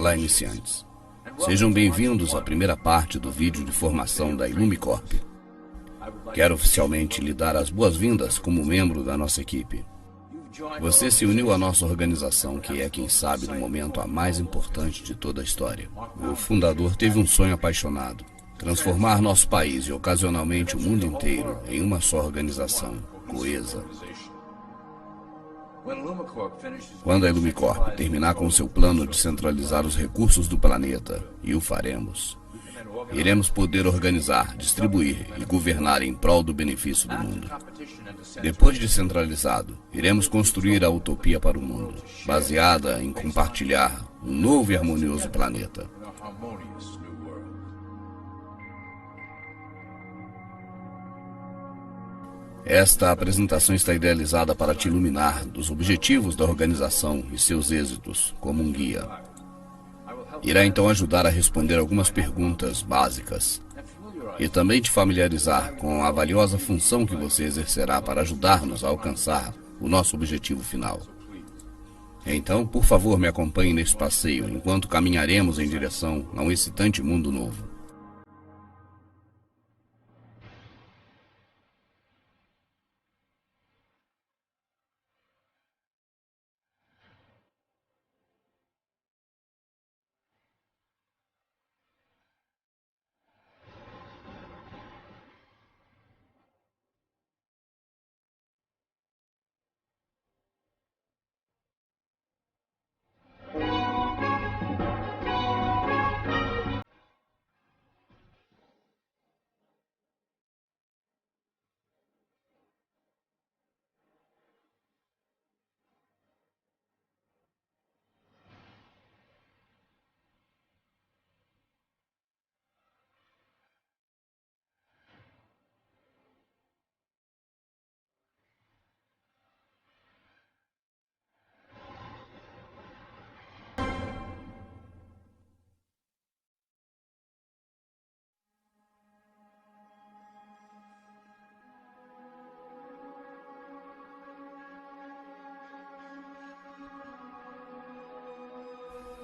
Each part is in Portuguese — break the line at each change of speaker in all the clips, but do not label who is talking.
Olá, iniciantes. Sejam bem-vindos à primeira parte do vídeo de formação da Ilumicorp. Quero oficialmente lhe dar as boas-vindas como membro da nossa equipe. Você se uniu à nossa organização, que é, quem sabe, no momento a mais importante de toda a história. O fundador teve um sonho apaixonado: transformar nosso país e ocasionalmente o mundo inteiro em uma só organização, coesa. Quando a Ilumicorp terminar com seu plano de centralizar os recursos do planeta, e o faremos, iremos poder organizar, distribuir e governar em prol do benefício do mundo. Depois de centralizado, iremos construir a utopia para o mundo, baseada em compartilhar um novo e harmonioso planeta. Esta apresentação está idealizada para te iluminar dos objetivos da organização e seus êxitos como um guia. Irá então ajudar a responder algumas perguntas básicas e também te familiarizar com a valiosa função que você exercerá para ajudar-nos a alcançar o nosso objetivo final. Então, por favor, me acompanhe nesse passeio enquanto caminharemos em direção a um excitante mundo novo.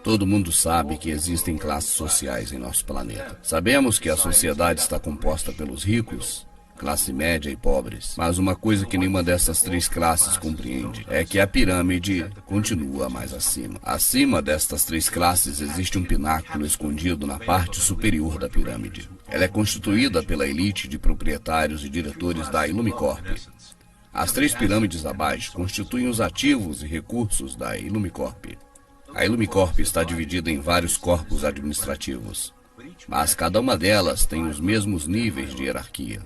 Todo mundo sabe que existem classes sociais em nosso planeta. Sabemos que a sociedade está composta pelos ricos, classe média e pobres. Mas uma coisa que nenhuma dessas três classes compreende é que a pirâmide continua mais acima. Acima destas três classes existe um pináculo escondido na parte superior da pirâmide. Ela é constituída pela elite de proprietários e diretores da Ilumicorp. As três pirâmides abaixo constituem os ativos e recursos da Ilumicorp. A Ilumicorp está dividida em vários corpos administrativos, mas cada uma delas tem os mesmos níveis de hierarquia.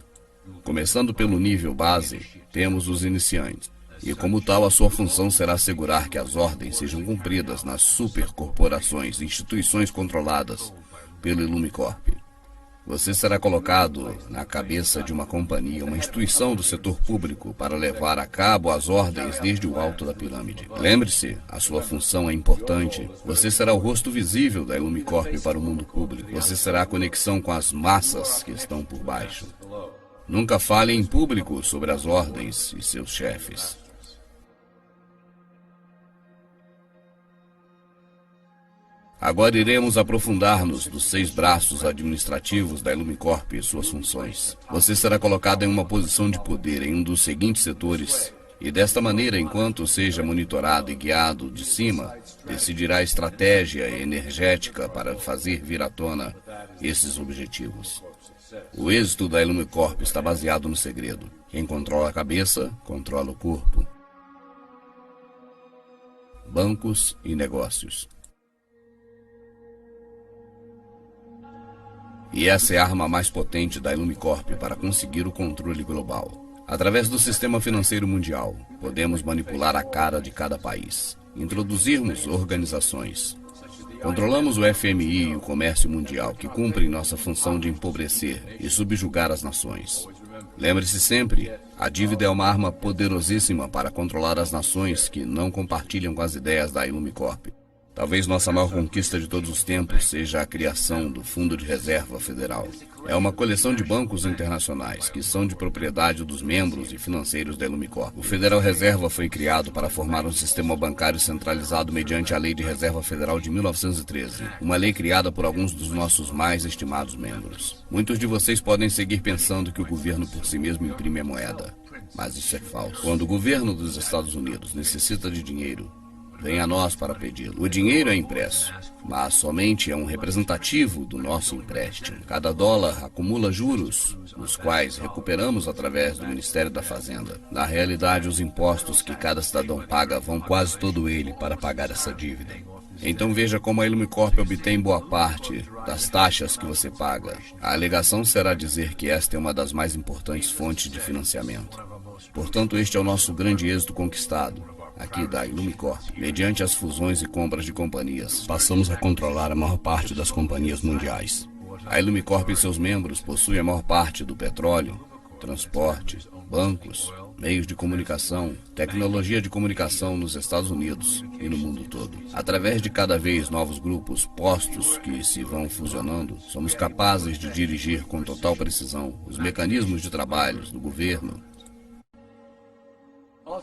Começando pelo nível base, temos os iniciantes, e como tal a sua função será assegurar que as ordens sejam cumpridas nas supercorporações e instituições controladas pelo Ilumicorp. Você será colocado na cabeça de uma companhia, uma instituição do setor público, para levar a cabo as ordens desde o alto da pirâmide. Lembre-se, a sua função é importante. Você será o rosto visível da Ilumicorp para o mundo público. Você será a conexão com as massas que estão por baixo. Nunca fale em público sobre as ordens e seus chefes. Agora iremos aprofundar-nos dos 6 braços administrativos da Ilumicorp e suas funções. Você será colocado em uma posição de poder em um dos seguintes setores, e desta maneira, enquanto seja monitorado e guiado de cima, decidirá a estratégia energética para fazer vir à tona esses objetivos. O êxito da Ilumicorp está baseado no segredo. Quem controla a cabeça, controla o corpo. Bancos e negócios. E essa é a arma mais potente da Ilumicorp para conseguir o controle global. Através do sistema financeiro mundial, podemos manipular a cara de cada país, introduzirmos organizações. Controlamos o FMI e o comércio mundial, que cumprem nossa função de empobrecer e subjugar as nações. Lembre-se sempre, a dívida é uma arma poderosíssima para controlar as nações que não compartilham com as ideias da Ilumicorp. Talvez nossa maior conquista de todos os tempos seja a criação do Fundo de Reserva Federal. É uma coleção de bancos internacionais que são de propriedade dos membros e financeiros da Ilumicorp. O Federal Reserva foi criado para formar um sistema bancário centralizado mediante a Lei de Reserva Federal de 1913, uma lei criada por alguns dos nossos mais estimados membros. Muitos de vocês podem seguir pensando que o governo por si mesmo imprime a moeda, mas isso é falso. Quando o governo dos Estados Unidos necessita de dinheiro, vem a nós para pedi-lo. O dinheiro é impresso, mas somente é um representativo do nosso empréstimo. Cada dólar acumula juros, os quais recuperamos através do Ministério da Fazenda. Na realidade, os impostos que cada cidadão paga vão quase todo ele para pagar essa dívida. Então veja como a Ilumicorp obtém boa parte das taxas que você paga. A alegação será dizer que esta é uma das mais importantes fontes de financiamento. Portanto, este é o nosso grande êxito conquistado aqui da Ilumicorp. Mediante as fusões e compras de companhias, passamos a controlar a maior parte das companhias mundiais. A Ilumicorp e seus membros possuem a maior parte do petróleo, transporte, bancos, meios de comunicação, tecnologia de comunicação nos Estados Unidos e no mundo todo. Através de cada vez novos grupos postos que se vão fusionando, somos capazes de dirigir com total precisão os mecanismos de trabalho do governo.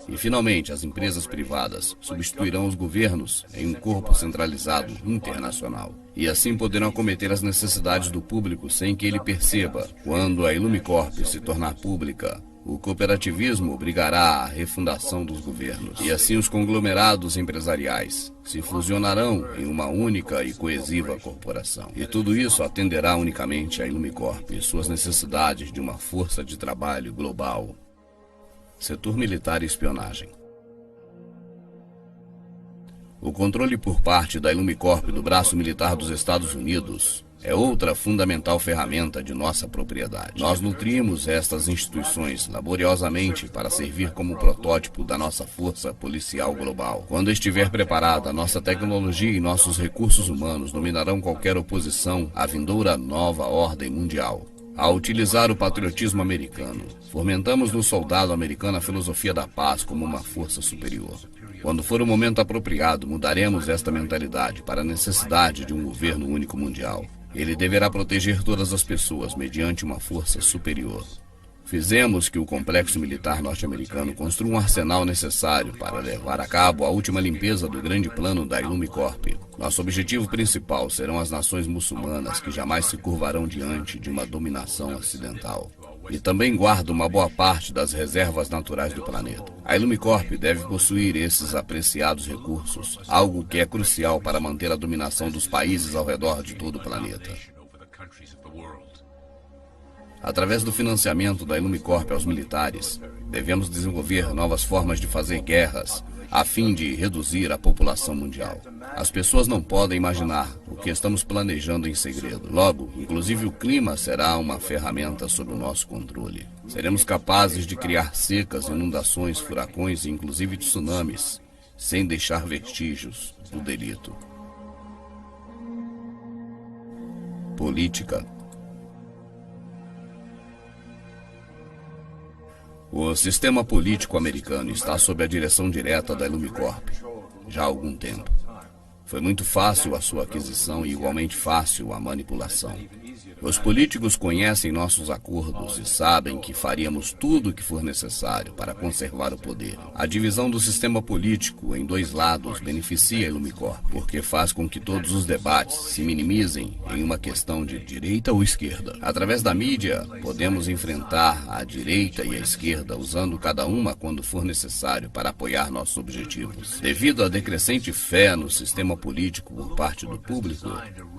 E, finalmente, as empresas privadas substituirão os governos em um corpo centralizado internacional. E assim poderão acometer as necessidades do público sem que ele perceba. Quando a Ilumicorp se tornar pública, o cooperativismo obrigará à refundação dos governos. E assim os conglomerados empresariais se fusionarão em uma única e coesiva corporação. E tudo isso atenderá unicamente à Ilumicorp e suas necessidades de uma força de trabalho global. Setor militar e espionagem. O controle por parte da Ilumicorp do braço militar dos Estados Unidos é outra fundamental ferramenta de nossa propriedade. Nós nutrimos estas instituições laboriosamente para servir como protótipo da nossa força policial global. Quando estiver preparada, nossa tecnologia e nossos recursos humanos dominarão qualquer oposição à vindoura nova ordem mundial. Ao utilizar o patriotismo americano, fomentamos no soldado americano a filosofia da paz como uma força superior. Quando for o momento apropriado, mudaremos esta mentalidade para a necessidade de um governo único mundial. Ele deverá proteger todas as pessoas mediante uma força superior. Fizemos que o complexo militar norte-americano construa um arsenal necessário para levar a cabo a última limpeza do grande plano da Ilumicorp. Nosso objetivo principal serão as nações muçulmanas que jamais se curvarão diante de uma dominação ocidental. E também guarda uma boa parte das reservas naturais do planeta. A Ilumicorp deve possuir esses apreciados recursos, algo que é crucial para manter a dominação dos países ao redor de todo o planeta. Através do financiamento da Ilumicorp aos militares, devemos desenvolver novas formas de fazer guerras, a fim de reduzir a população mundial. As pessoas não podem imaginar o que estamos planejando em segredo. Logo, inclusive o clima será uma ferramenta sob o nosso controle. Seremos capazes de criar secas, inundações, furacões e inclusive tsunamis, sem deixar vestígios do delito. Política. O sistema político americano está sob a direção direta da Ilumicorp já há algum tempo. Foi muito fácil a sua aquisição e igualmente fácil a manipulação. Os políticos conhecem nossos acordos e sabem que faríamos tudo o que for necessário para conservar o poder. A divisão do sistema político em dois lados beneficia a Ilumicorp, porque faz com que todos os debates se minimizem em uma questão de direita ou esquerda. Através da mídia, podemos enfrentar a direita e a esquerda, usando cada uma quando for necessário para apoiar nossos objetivos. Devido à decrescente fé no sistema político por parte do público,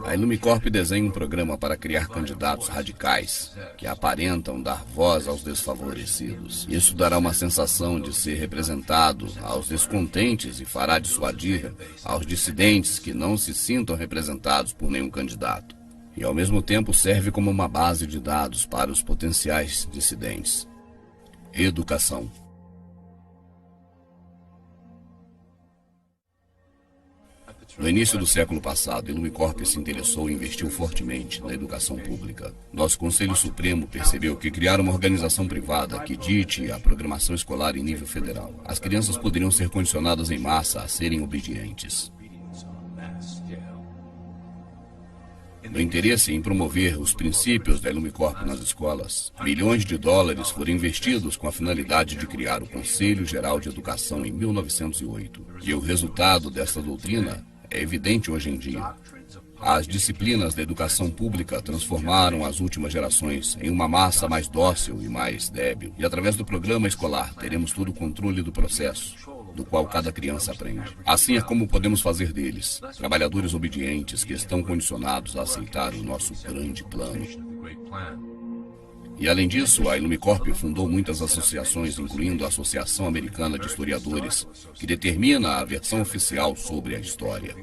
a Ilumicorp desenha um programa para criar candidatos radicais que aparentam dar voz aos desfavorecidos. Isso dará uma sensação de ser representado aos descontentes e fará dissuadir aos dissidentes que não se sintam representados por nenhum candidato. E ao mesmo tempo serve como uma base de dados para os potenciais dissidentes. Educação. No início do século passado, a Ilumicorp se interessou e investiu fortemente na educação pública. Nosso Conselho Supremo percebeu que criar uma organização privada que dite a programação escolar em nível federal, as crianças poderiam ser condicionadas em massa a serem obedientes. No interesse em promover os princípios da Illumicorp nas escolas, milhões de dólares foram investidos com a finalidade de criar o Conselho Geral de Educação em 1908. E o resultado dessa doutrina é evidente hoje em dia. As disciplinas da educação pública transformaram as últimas gerações em uma massa mais dócil e mais débil. E através do programa escolar teremos todo o controle do processo, do qual cada criança aprende. Assim é como podemos fazer deles trabalhadores obedientes que estão condicionados a aceitar o nosso grande plano. E além disso, a Illumicorp fundou muitas associações, incluindo a Associação Americana de Historiadores, que determina a versão oficial sobre a história.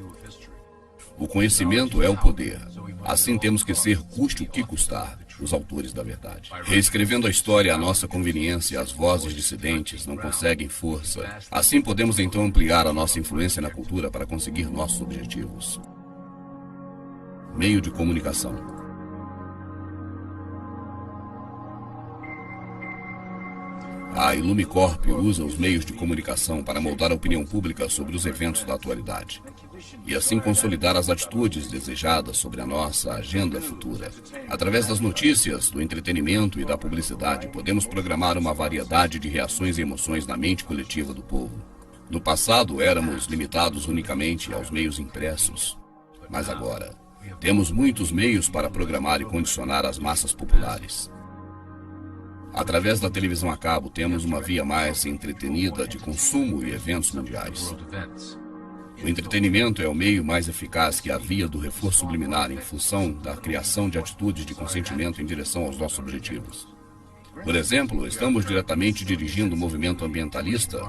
O conhecimento é o poder. Assim temos que ser, custe o que custar, os autores da verdade. Reescrevendo a história à nossa conveniência, as vozes dissidentes não conseguem força. Assim podemos então ampliar a nossa influência na cultura para conseguir nossos objetivos. Meio de comunicação. A Illumicorp usa os meios de comunicação para moldar a opinião pública sobre os eventos da atualidade e assim consolidar as atitudes desejadas sobre a nossa agenda futura. Através das notícias, do entretenimento e da publicidade, podemos programar uma variedade de reações e emoções na mente coletiva do povo. No passado, éramos limitados unicamente aos meios impressos, mas agora temos muitos meios para programar e condicionar as massas populares. Através da televisão a cabo, temos uma via mais entretenida de consumo e eventos mundiais. O entretenimento é o meio mais eficaz que a via do reforço subliminar em função da criação de atitudes de consentimento em direção aos nossos objetivos. Por exemplo, estamos diretamente dirigindo o movimento ambientalista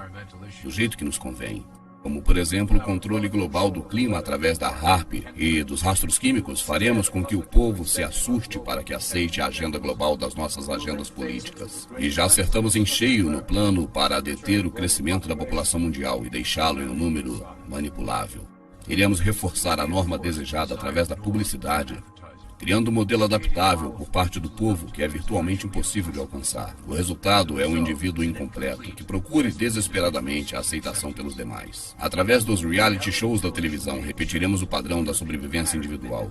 do jeito que nos convém. Como, por exemplo, o controle global do clima através da HAARP e dos rastros químicos, faremos com que o povo se assuste para que aceite a agenda global das nossas agendas políticas. E já acertamos em cheio no plano para deter o crescimento da população mundial e deixá-lo em um número manipulável. Iremos reforçar a norma desejada através da publicidade, criando um modelo adaptável por parte do povo que é virtualmente impossível de alcançar. O resultado é um indivíduo incompleto que procure desesperadamente a aceitação pelos demais. Através dos reality shows da televisão, repetiremos o padrão da sobrevivência individual,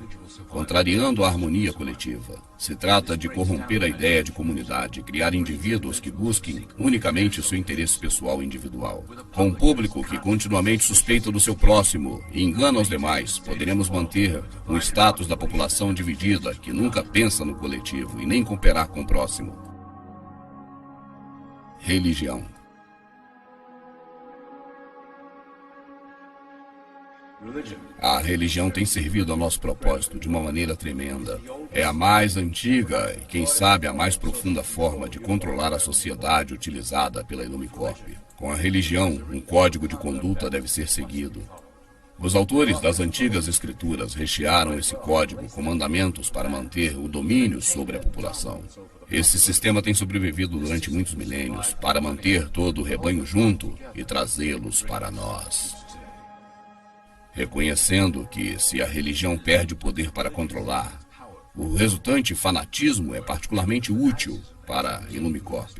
contrariando a harmonia coletiva. Se trata de corromper a ideia de comunidade, criar indivíduos que busquem unicamente seu interesse pessoal e individual. Com um público que continuamente suspeita do seu próximo e engana os demais, poderemos manter um status da população dividida que nunca pensa no coletivo e nem cooperar com o próximo. Religião. A religião tem servido ao nosso propósito de uma maneira tremenda. É a mais antiga e, quem sabe, a mais profunda forma de controlar a sociedade utilizada pela Illumicorp. Com a religião, um código de conduta deve ser seguido. Os autores das antigas escrituras rechearam esse código com mandamentos para manter o domínio sobre a população. Esse sistema tem sobrevivido durante muitos milênios para manter todo o rebanho junto e trazê-los para nós. Reconhecendo que, se a religião perde o poder para controlar, o resultante fanatismo é particularmente útil para a Illumicorp.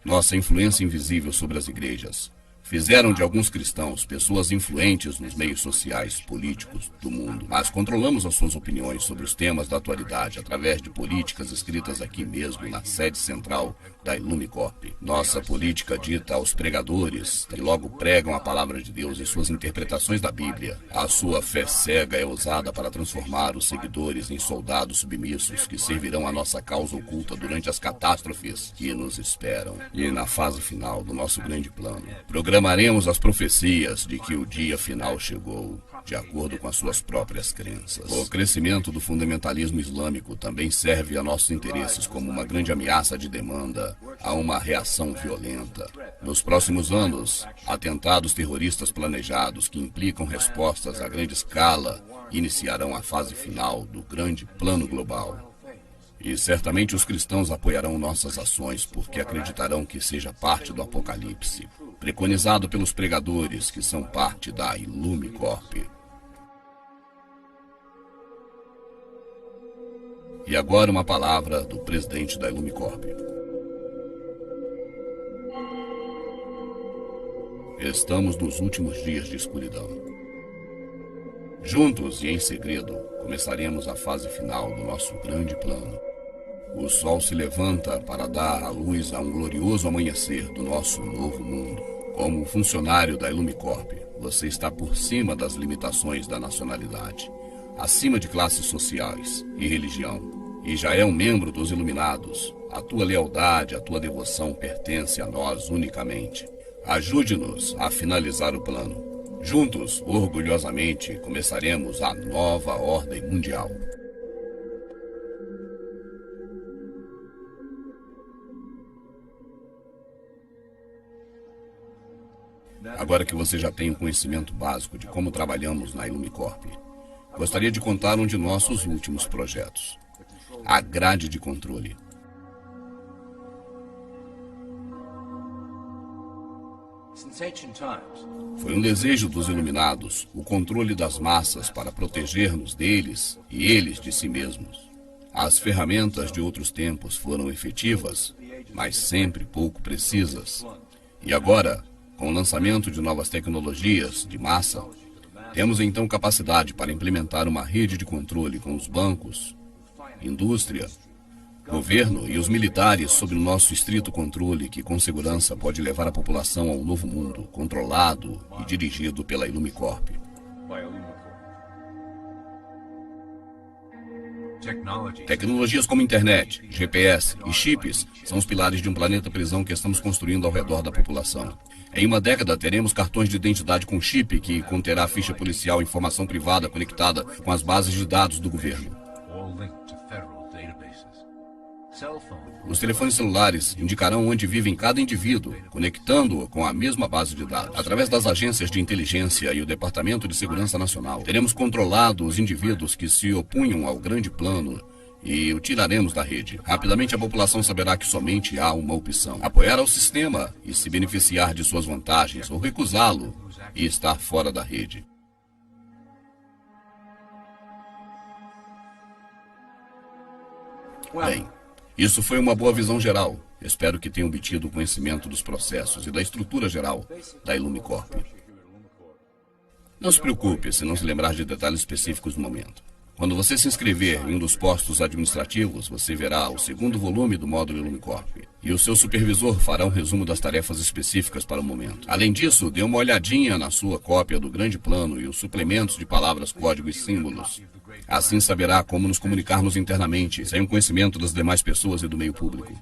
Nossa influência invisível sobre as igrejas fizeram de alguns cristãos pessoas influentes nos meios sociais, políticos do mundo. Mas controlamos as suas opiniões sobre os temas da atualidade através de políticas escritas aqui mesmo, na sede central da Illumicorp. Nossa política dita aos pregadores, que logo pregam a palavra de Deus e suas interpretações da Bíblia. A sua fé cega é usada para transformar os seguidores em soldados submissos que servirão a nossa causa oculta durante as catástrofes que nos esperam. E na fase final do nosso grande plano, programaremos as profecias de que o dia final chegou, de acordo com as suas próprias crenças. O crescimento do fundamentalismo islâmico também serve a nossos interesses como uma grande ameaça de demanda a uma reação violenta. Nos próximos anos, atentados terroristas planejados que implicam respostas a grande escala iniciarão a fase final do grande plano global. E certamente os cristãos apoiarão nossas ações porque acreditarão que seja parte do Apocalipse, preconizado pelos pregadores que são parte da Illumicorp. E agora uma palavra do presidente da Illumicorp. Estamos nos últimos dias de escuridão. Juntos e em segredo, começaremos a fase final do nosso grande plano. O sol se levanta para dar à luz a um glorioso amanhecer do nosso novo mundo. Como funcionário da Illumicorp, você está por cima das limitações da nacionalidade, acima de classes sociais e religião, e já é um membro dos Iluminados. A tua lealdade, a tua devoção pertence a nós unicamente. Ajude-nos a finalizar o plano. Juntos, orgulhosamente, começaremos a nova ordem mundial. Agora que você já tem um conhecimento básico de como trabalhamos na Illumicorp, gostaria de contar um de nossos últimos projetos. A grade de controle. Foi um desejo dos Iluminados o controle das massas para proteger-nos deles e eles de si mesmos. As ferramentas de outros tempos foram efetivas, mas sempre pouco precisas. E agora, com o lançamento de novas tecnologias de massa, temos então capacidade para implementar uma rede de controle com os bancos, indústria, governo e os militares sob o nosso estrito controle que com segurança pode levar a população a um novo mundo, controlado e dirigido pela Illumicorp. Tecnologias como internet, GPS e chips são os pilares de um planeta prisão que estamos construindo ao redor da população. Em uma década, teremos cartões de identidade com chip que conterá ficha policial e informação privada conectada com as bases de dados do governo. Os telefones celulares indicarão onde vive cada indivíduo, conectando-o com a mesma base de dados. Através das agências de inteligência e o Departamento de Segurança Nacional, teremos controlado os indivíduos que se opunham ao grande plano e o tiraremos da rede. Rapidamente a população saberá que somente há uma opção: apoiar ao sistema e se beneficiar de suas vantagens, ou recusá-lo e estar fora da rede. Bem, isso foi uma boa visão geral. Espero que tenham obtido conhecimento dos processos e da estrutura geral da Illumicorp. Não se preocupe se não se lembrar de detalhes específicos no momento. Quando você se inscrever em um dos postos administrativos, você verá o segundo volume do módulo Illumicorp. E o seu supervisor fará um resumo das tarefas específicas para o momento. Além disso, dê uma olhadinha na sua cópia do grande plano e os suplementos de palavras, código e símbolos. Assim saberá como nos comunicarmos internamente, sem o conhecimento das demais pessoas e do meio público.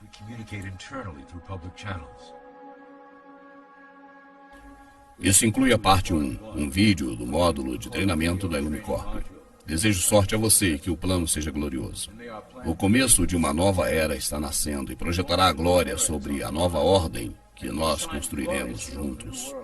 Isso inclui a parte 1, um vídeo do módulo de treinamento da Illumicorp. Desejo sorte a você e que o plano seja glorioso. O começo de uma nova era está nascendo e projetará a glória sobre a nova ordem que nós construiremos juntos.